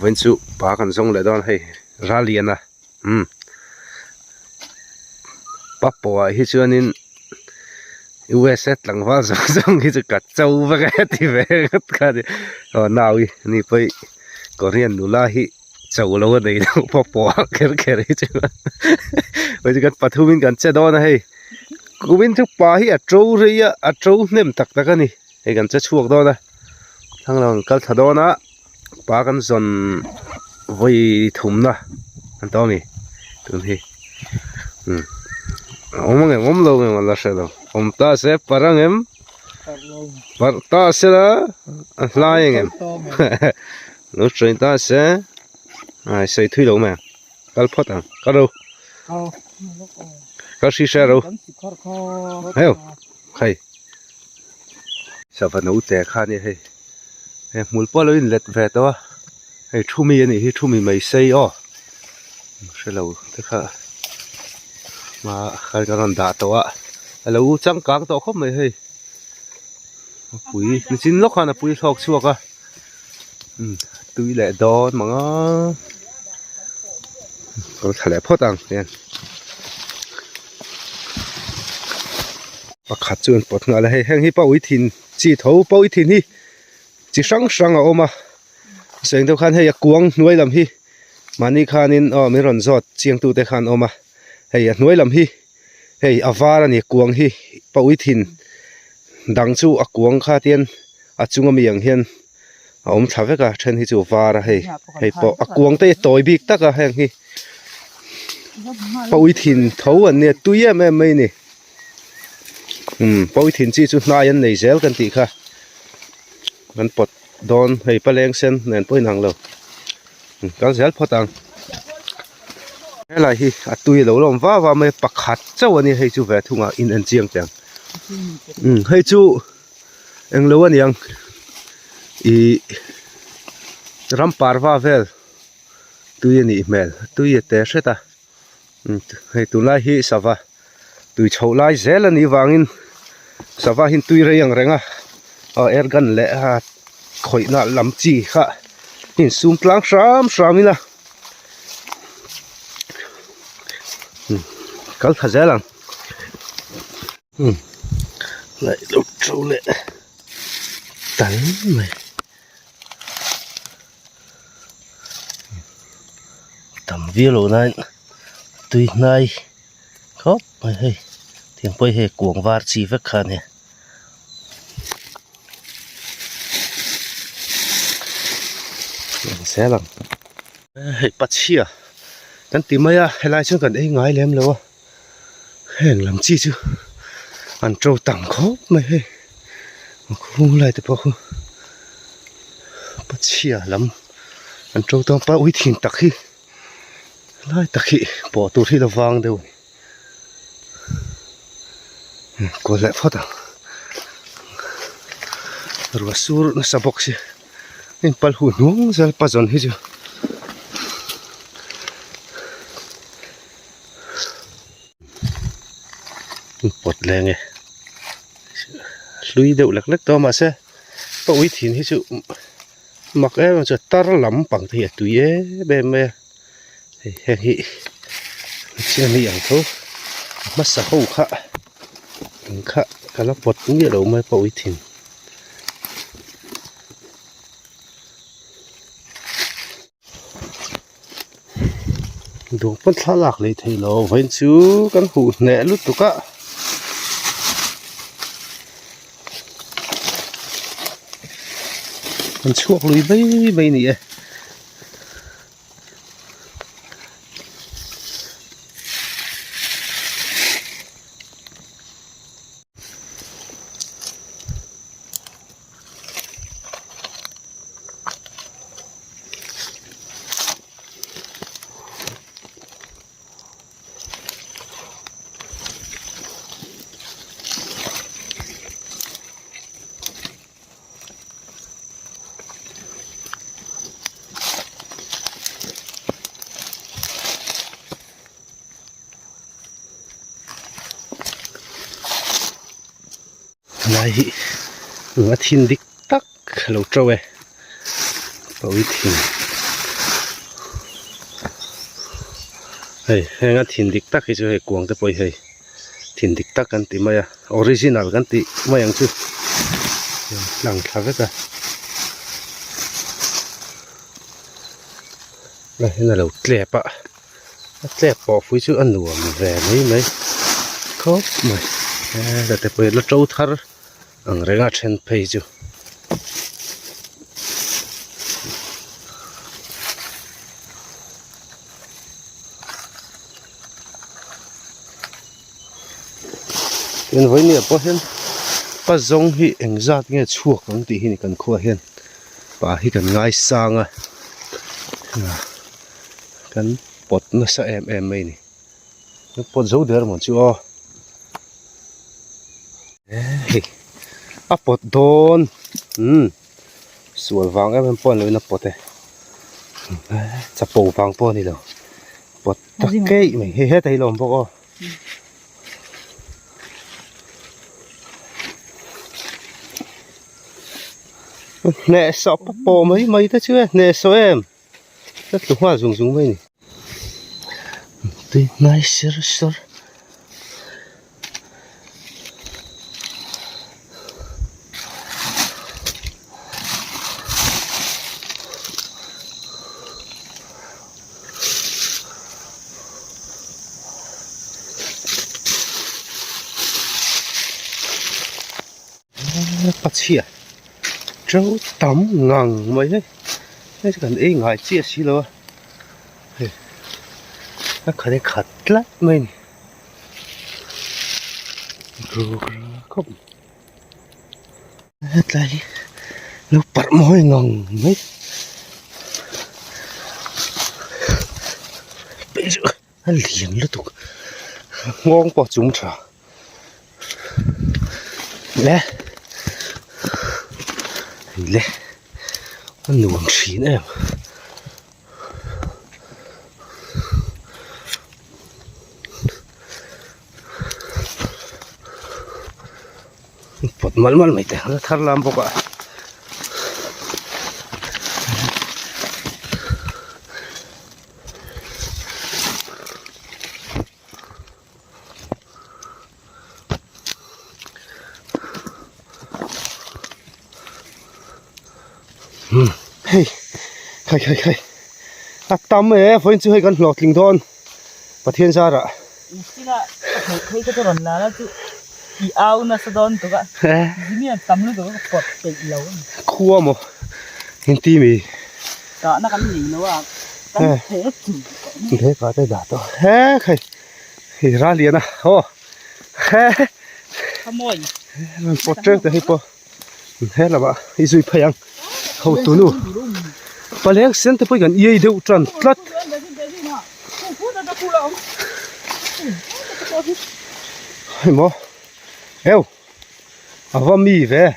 vẫn chịu phá cần sông lại đó hay ra liền à bắp bò hi chưa nên US lăng vào sông hi cắt châu và cái thì về cái đi nào đi phải có riêng đủ la hi châu lâu đấy đâu bắp bò cái chứ bây giờ cái bắt thu mình cần chơi đó này cú mình chụp phá hi trâu rồi trâu nem tắc cái này hay cần chơi chuột đó nè thằng nào cái thằng đó nè phá cần sông với thùng nè anh to mi tuần hi ông lâu ngày mà là sao đâu ông ta sẽ parang em ta sẽ là lai em lúc rồi ta sẽ xây thủy đâu mà cái phốt à cái đâu cái xì xe đâu hay không hay sao phải nấu chè khan như thế em muốn bao lâu lết về đó hay thu mi này thu mi mày xây sẽ lâu thế khá mà khai cái đòn đá to á lâu trắng cáng to không mày hay bụi mình xin lúc nào bụi thọc chuột à tươi lẹ đó mà có thể lẹ phốt tăng tiền và khát chuột bớt ngã là hay hang hi bao ít thìn chỉ thấu bao ít thìn hi chỉ sáng sáng ở mà sáng đầu khăn hay cuồng nuôi làm hi mà ni khan in mấy ròn giọt chiang tu te khan mà hay nuôi làm hi hay avara ni cuồng hi bao ít thìn đằng chu cuồng kha tiền chung miệng hiền ông thà với cả trên hi chu vara hay bao cuồng te toy big ta cả hay hi bao ít thìn thấu anh nè tuy em mấy nè bao ít thìn chỉ chu nai anh này gel kan ti kha anh pot don hay paleng sen nên bôi năng lâu cái gel pot ang cái này hi tuy lâu lắm và mấy bạc hạt châu anh hay chu về thùng in anh chiang chẳng hay chu anh lâu anh yang ram parva vel tuy anh email tuy te sẽ ta hay tu lai hi sava tuy chậu lai gel anh vangin sava hin tuy rây yang renga ergan lệ ha khoi na lam chi kha hin sum tlang sam ila cái thà dễ lắm lại đục trâu lệ tắn mày tầm vía lỗ này tuy này khóc mày hay tiếng bơi hay cuồng vạt chi vết khăn nè sẽ lắm hay bắt chia cái tìm mấy hay lại chưa cần ấy ngái lem lâu hèn làm chi chứ ăn trâu tặng khóc mày hay không lại thì bao bắt chia lắm ăn trâu tao bao uy tín tắc khi lại tắc khi bỏ tụt khi là vàng đâu có lẽ phát à rồi sur nó sắp bọc xí nên bal hùn uống ra bao giờ hết chưa bột lên nghe lui đậu lắc lắc to mà sẽ có uy tín hết sự mặc em mà tar lắm bằng thiệt túi ấy bên mẹ hèn hị chưa miệng thôi mất xã hội khá cái lắp bột cũng như đâu mới có uy tín đồ vẫn khá lạc lấy thầy lo vẫn chú căn hủ nẻ lút tụi cả con chuột lùi bay nè này ngã thiên đích tắc lâu trâu ấy bảo ý thiên Hey, hang on, thiên địch tắc cái chỗ hay quăng tới bồi hay, thiên địch tắc cái tí mày à, original cái tí mày ăn chứ, lằng thà cái ta, này là đầu tlẹp ạ, tlẹp bỏ phui chứ ăn đồ mà về mấy khóc mày, là tới bồi nó trâu thar, ăn rồi ngắt chân pay chứ. Nên với nè bỏ hen, bắt giống hi anh ra nghe chuộc không tí hi cần khua hen, và hi cần ngay sang à, cần bột nó sẽ em mấy nè, nó bột dấu đỡ mà chưa, à bột đòn, sủi vàng em bột lấy nó bột này, chả bầu vàng bột này đâu, bột tắc cây mình hết thấy lòng bột. Nè sọp bò mấy thế chưa nè số em rất đúng hoa dùng mấy này tuy này sơ bắt chia trâu tắm ngang mấy đấy cái cần ý ngài chia xí luôn nó có thể khát lắm mình không hết lại nó bắt môi ngang mấy bây giờ nó liền nó tụt ngon bỏ chúng trả lẽ lẽ nó nuông xí em bột mal mày thế nó thar làm bốc à hey khai tâm ấy phải chưa hay gần lọt linh thôn và thiên gia rồi thấy cái đó là nó chứ đi ao nó sẽ đón tụi bạn gì mà tắm nó tụi bạn cọt bị lâu khua mà hiện tim mì đó nó cắn gì nữa à cắn thế có thể đả to hết khai thì ra liền à ô hết không mồi một trơn từ hết po hết là bạn đi duy phải ăn hậu tủ nu bà lẽ xem tới bây gần yên đâu tròn lất hay mò eo à vào mì về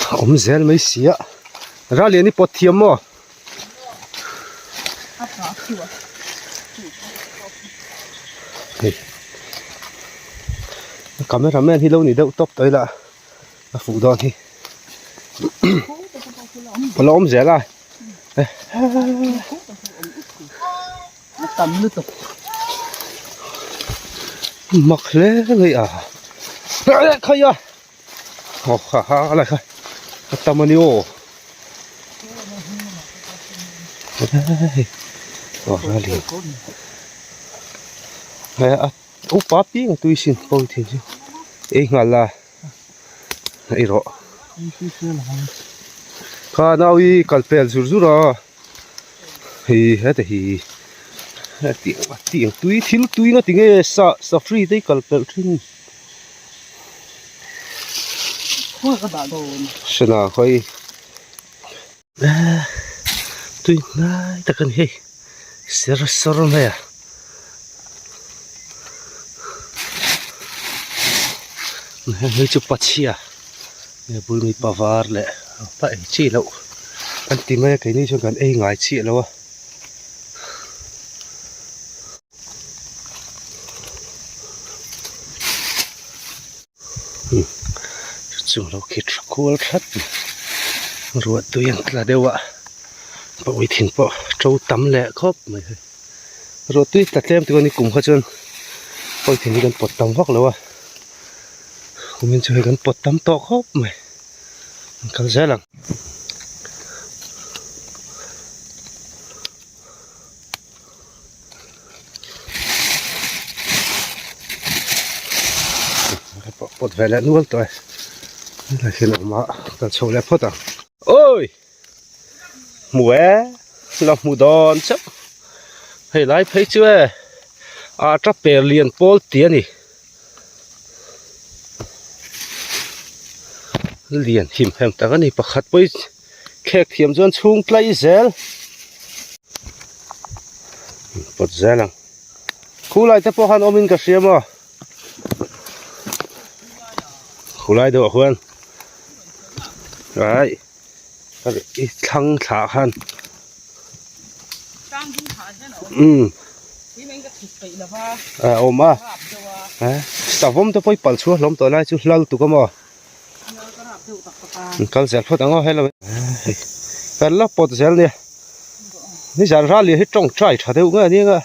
ống zel mấy xía ra liền đi bọt thiêm mò cameraman thì lâu nỉ đâu top tới là phụ đòn thì còn ống zel à tắm nước tục mặc lẽ người à khai à ha lại khai tắm anh yêu ra liền úp bắp tiếng tôi xin bôi thì chứ ấy ngà là ấy rõ khá nào y kalpel zur à thì hết thì tiếng túi nó tiếng sa free đấy kalpel trên thôi các bạn đồ xem nào coi túi này ta cần hay sơ này à hơi chụp bắt chia bùi mi pavar lệ phải chỉ lậu anh tìm mấy cái này cho gần ấy ngài chị lâu chúng nó kết cool thật ruột tôi là đều ạ bộ uy tín bộ trâu tắm lẹ khóc mày ơi ruột tôi đặt thêm tôi còn đi cùng hết trơn uy tín đi gần bột tắm vóc rồi à mình chơi gần bột tắm to khóc mày cái gì lắm bột về lại nuốt rồi là khi nào mà cần sâu lại phốt à ôi mùa lòng mùa đòn chắc hay lái thấy chưa à chắc bè liền bol tiền đi liền hiểm hem ta cái này bạc khát với khẹt hiểm dân chung play zel bột zel lắm khu lại tập han ôm in cái gì mà khu lại được không đấy cái thằng thả han ôm à sao vốn tôi phải bận xuống lắm tôi lại chú lâu tụi con mà cái dẹp phốt ăn hay là cái lắp bột dẹp nàyนี่จะร้านเลยให้จ้องใจถ้าเดี๋ยวก็นี่ก็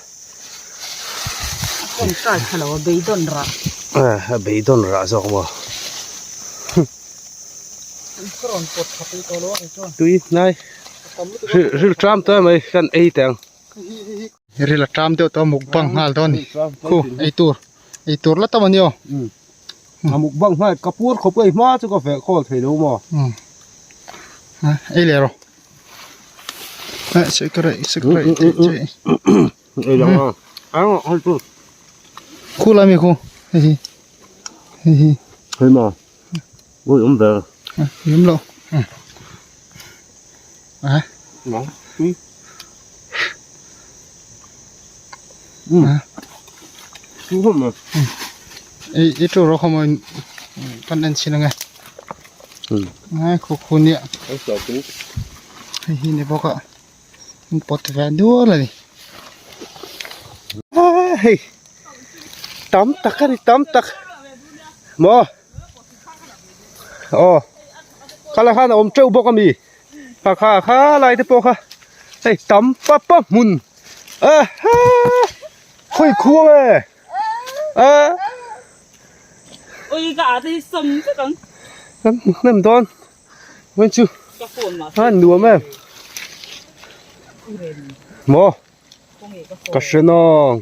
con trai thằng nào bị đòn ra 被动了是吗 con bột thật đi to luôn cho 对来是这么多没看 A 等 Iri la tram teo to mukbang ngal ton ku ei tur la taman yo mục băng hai cặp bút không cái má chứ có phải khó thấy đâu mà ei le ro sẽ cái đây là ăn ăn chút ku la mi ku hi thấy mà vui lắm về yếm lo nóng chú không mà ei tu ro không kan an sin nga ai khu nia anh sợ chú hi ne boka pot va do la ni hey tắm tắc cái tắm tắc mò khá là ôm trâu bốc mi khá lại thế bốc hey tắm bắp mun khôi khua ôi gà thì sầm chứ con nằm đón bên chú cái phồn mà nùa mẹ mò cái sườn non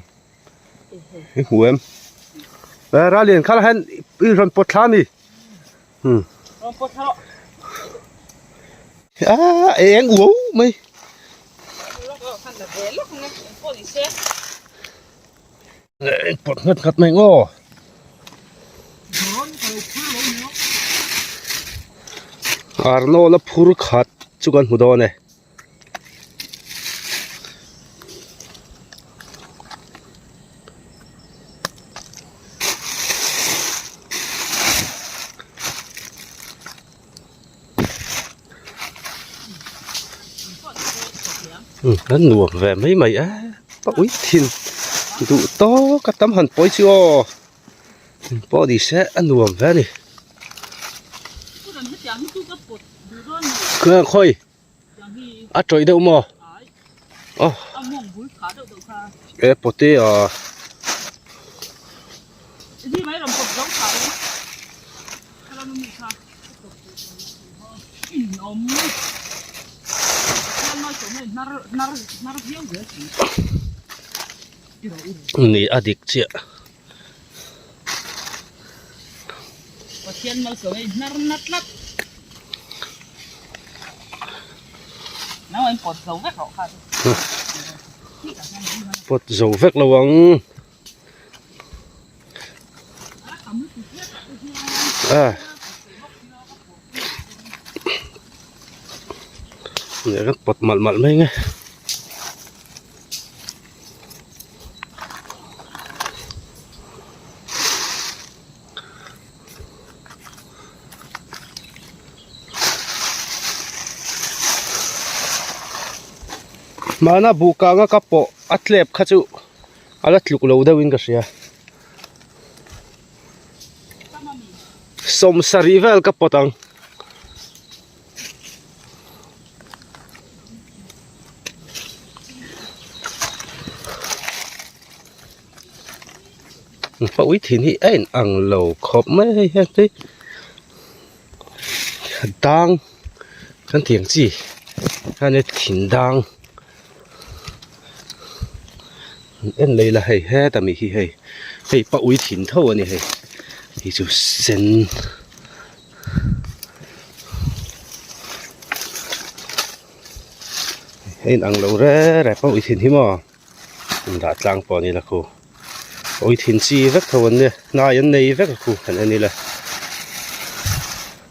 hú em ra liền khá là hên rồi bột thang đi bột thang em uống mày bột ngất ngất mày ngô Arno là phur khát chú con hú đó này nó nuột về mấy mày á bác úi thiên tụ to các tấm hình bói chưa bó đi sẽ ăn nuột về này cứ khôi á trời đâu mà cái bột tê ni adik chia bột dầu vét lâu ông để các bột mặn mặn mấy nghe mana buka nga kapo atlep khachu alat luk lo dawin ka sia som sarivel kapotang bảo ít thì hi anh ăn lẩu khop mấy hết đấy đang kan tiếng gì anh ấy thìn đang em lấy là hay hết tại mình hay bảo ít thìn thâu anh ấy hay thì chú sen anh ăn lẩu ra rồi bảo ít thìn hi mà đã trang bỏ này là cô ôi thiên chi vết thầu nè nãy anh này vết cô anh này là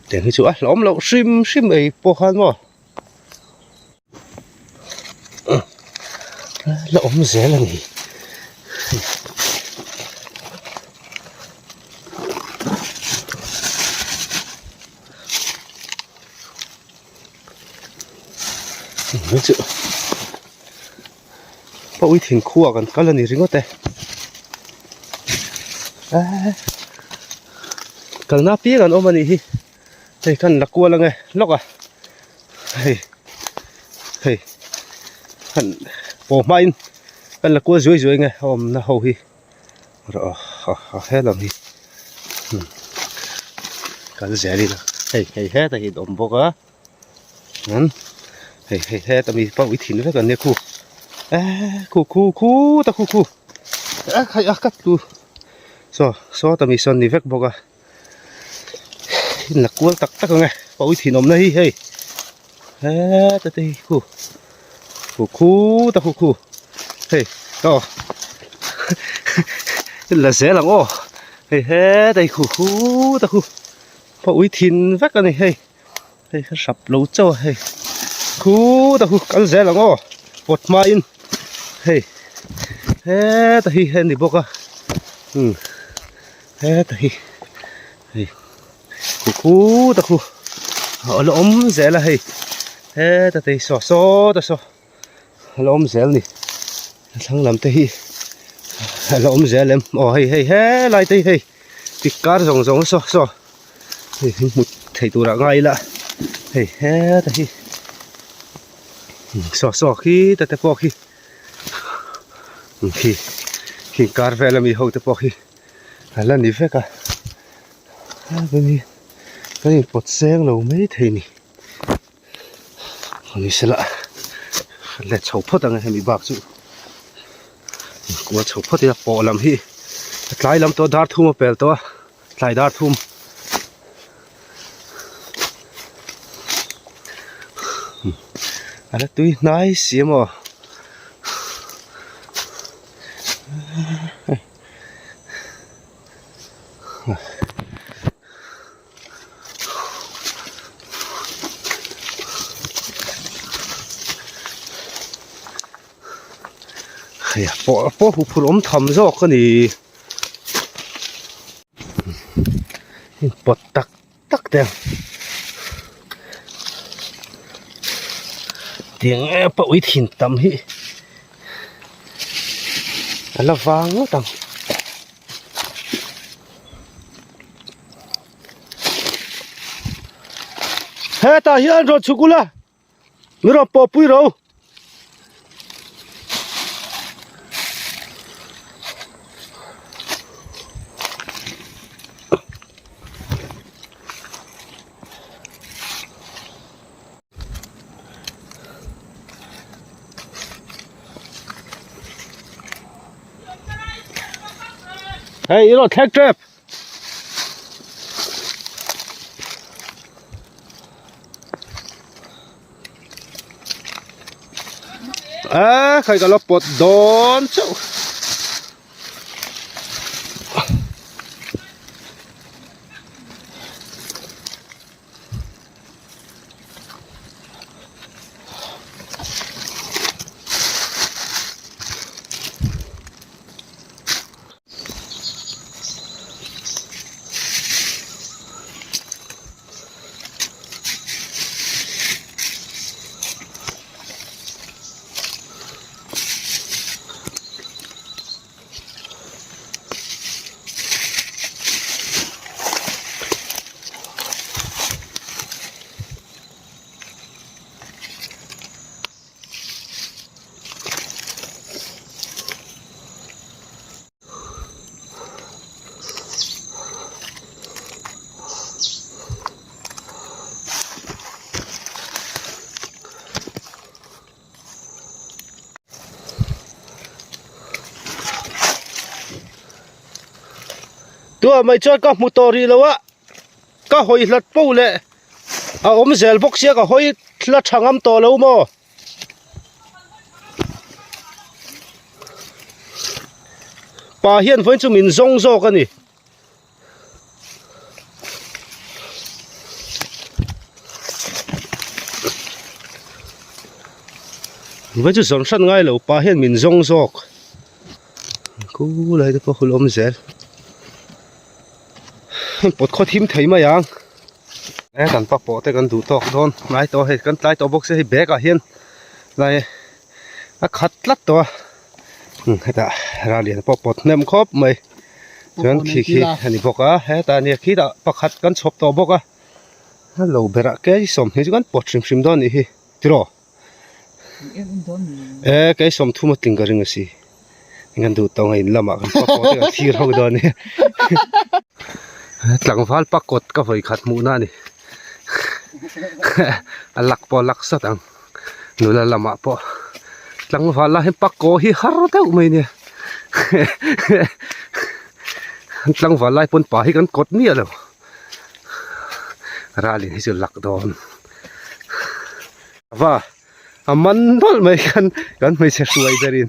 tiếng cái chú á lõm lậu sim sim ấy bỏ han mà lõm dễ là nhỉ mấy chữ ôi thiên khua còn cái lần này riêng thế cần na pia kan omani hi hei kan lakua la nge lok à hei kan po main kan lakua zui zui nge om na ho hi ro he lam hi kan zeli la hei he ta hi dom boka nan he ta mi pa wi thin ve kan ne khu ta khu khai kat tu so ta mi son ni vek boka là cuốn tắc tắc nghe bối thì nôm này hey ta đây khu ta khu hey đó là dễ lắm ô hey đây khu ta khu bối thìn vắt cái này hey hey sập lấu châu hey khu ta khu cái dễ lắm ô bột main hey ta hi hen đi bốc à ta hi hey khu ta khu ở lỗ dễ là hay thế ta thấy ta lỗ dễ này thằng làm thấy lỗ dễ làm hay lại thấy hay bị cá rồng thì một thầy tụ đã ngay là hay ta hi khi ta bỏ khi cá về là mình hậu ta bỏ khi là đi về cả cái này bột sen lâu mấy thế này còn này sẽ là chậu phốt đang hay bị bạc chứ của chậu phốt thì là bỏ làm hi lại làm to đar thum pel to lại đar thum là tuy nãy xí mà bỏ hụt ốm thầm rồi cái này bọt tắc đèn tiếng bỏ ít thìn tầm hi là vàng quá tầm hết ta hiện rồi chú cula người ta bỏ bụi rồi hey, you know, tech trip. Khai cái lốp bột đón chỗ. tua mai chọn các motori lo wa ka hoi hlat po le a zel box sia ka hoi hlat thangam to lo mo pa hian voin chu min zong zo ka ni với chú sống sân ngay lâu pa hiền mình rong rọc cú lại được có lom zel bột khó thím thấy mà yang nè cần pa bỏ tay cần đủ to thon ngay to hay cần tay to bốc sẽ bé cả hiền lại khát lát to hay ta ra liền pa bột nem khóp mày chọn khi anh bốc á hay ta nè khi ta pa khát cần chop to bốc á lâu bé ra cái sống thì cần bột sim đó nè hi tiro cái sớm thu một tiếng cái rừng gì, anh đủ tao ngày làm mà cái bao cái thi rau đó nè, lăng phal bắc cột cái phải khát mũ na nè, lắc po lắc sát ang, nụ là làm mà po, lăng phal là hết bắc cột hi har đâu mày nè, lăng phal lại pun pa hi kan cột nia đâu, ra liền hi lắc đó, và man bol mai kan mai se suai darin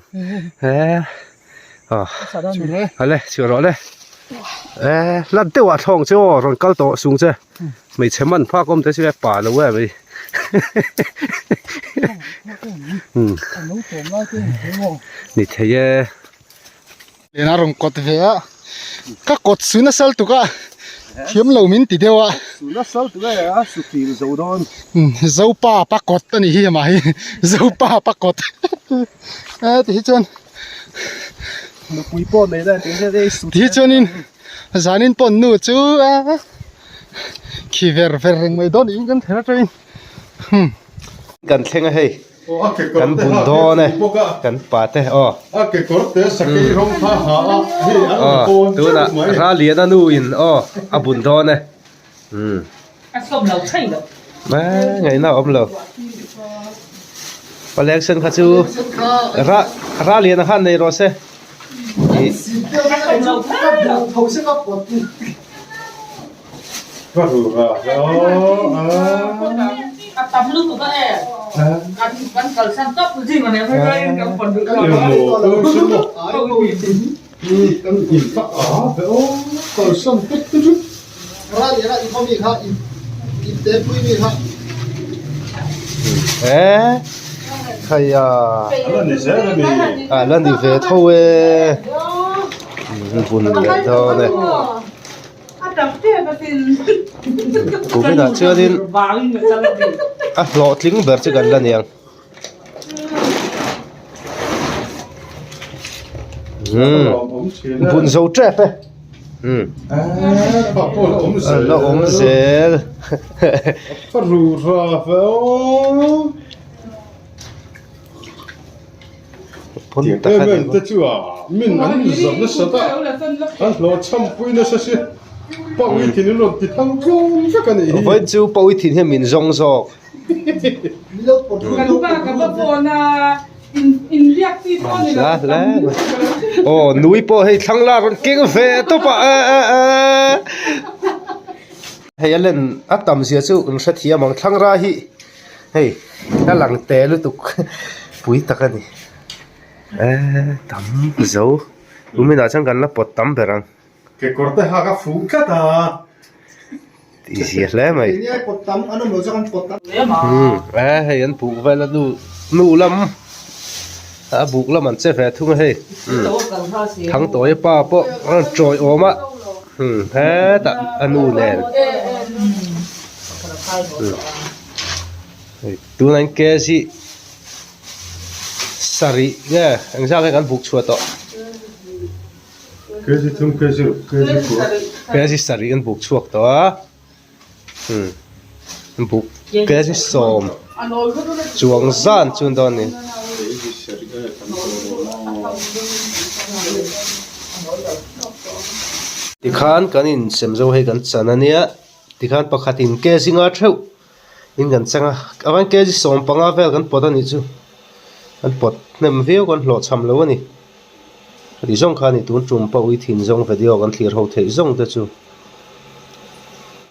ale churo le lan te wa thong che o ron kal to sung che mai cheman pha kom te se pa lo wa mai ni theye lena rong kot ve a ka kot suna sal tu ka thiam lo min ti dewa suna sal tu ga su ti zo don zo pa kot ani hi ma hi zo pa kot ti chon no pui po nei da te su ti chonin zanin pon nu chu a ki ver reng mai don in kan thera train kan thenga hei kan bun do ne kan pa te o cái corte sakei rong pha ha hi an pon tu na ra lian anu in o a bun do ne sôm lẩu chay đâu má ngày nào ông lờ và lẽ sân khá chú ra liền hắn này rồi xe sôm lẩu chay đâu có đủ tập nước của các em ăn cờ san tóc cái gì mà này phải đây cầm phần được rồi kan in fa a ve o ko sam tek tu ra le ra in mi kha in te pui mi kha hay à ala ni se ni lần đi về thôi buồn lắm thôi này cũng biết là chưa đến lọt lính bớt chứ gần lần này buồn dầu trẹp ấy nó ốm dễ fa ru ra ve o phun te men te chu a min an zam na sa ta an lo cham pui na sa si pa wi tin lo ti thang kong fa kan ni với chú bồi thìn hay mình rong rọ ồ núi po hay thăng la còn kinh về to pa hay lên áp tầm gì chú ứng sát thiam mang thăng ra hi hey ta lăng té luôn tục bụi tắc anh tắm dấu chúng mình đã chẳng cần là bột tắm về rằng cái corte ha ka fu ka ta thì gì lẽ mày ni ai pot tam anu mo jang pot tam hay anh buộc về là nu lắm buộc lắm anh sẽ phải thung hay thằng tối pa po anh trôi ôm á thế ta anh nu nè tu anh kia gì sari nghe anh sao cái anh buộc chuột đó cái gì thum cái gì của cái gì sari anh buộc chuột đó anh buộc cái gì xôm chuồng gian chuồn đó nè thì khan cái in xem dấu hay cái chân anh nhá thì khan bắt khát in cái gì ngã trâu in cái chân à anh cái gì xôm bằng áo vel cái bột anh chứ anh bột nem view con lọt chăm lâu nè ri zong kha ni tun tum pa ui thin zong video kan thlir ho thei zong te chu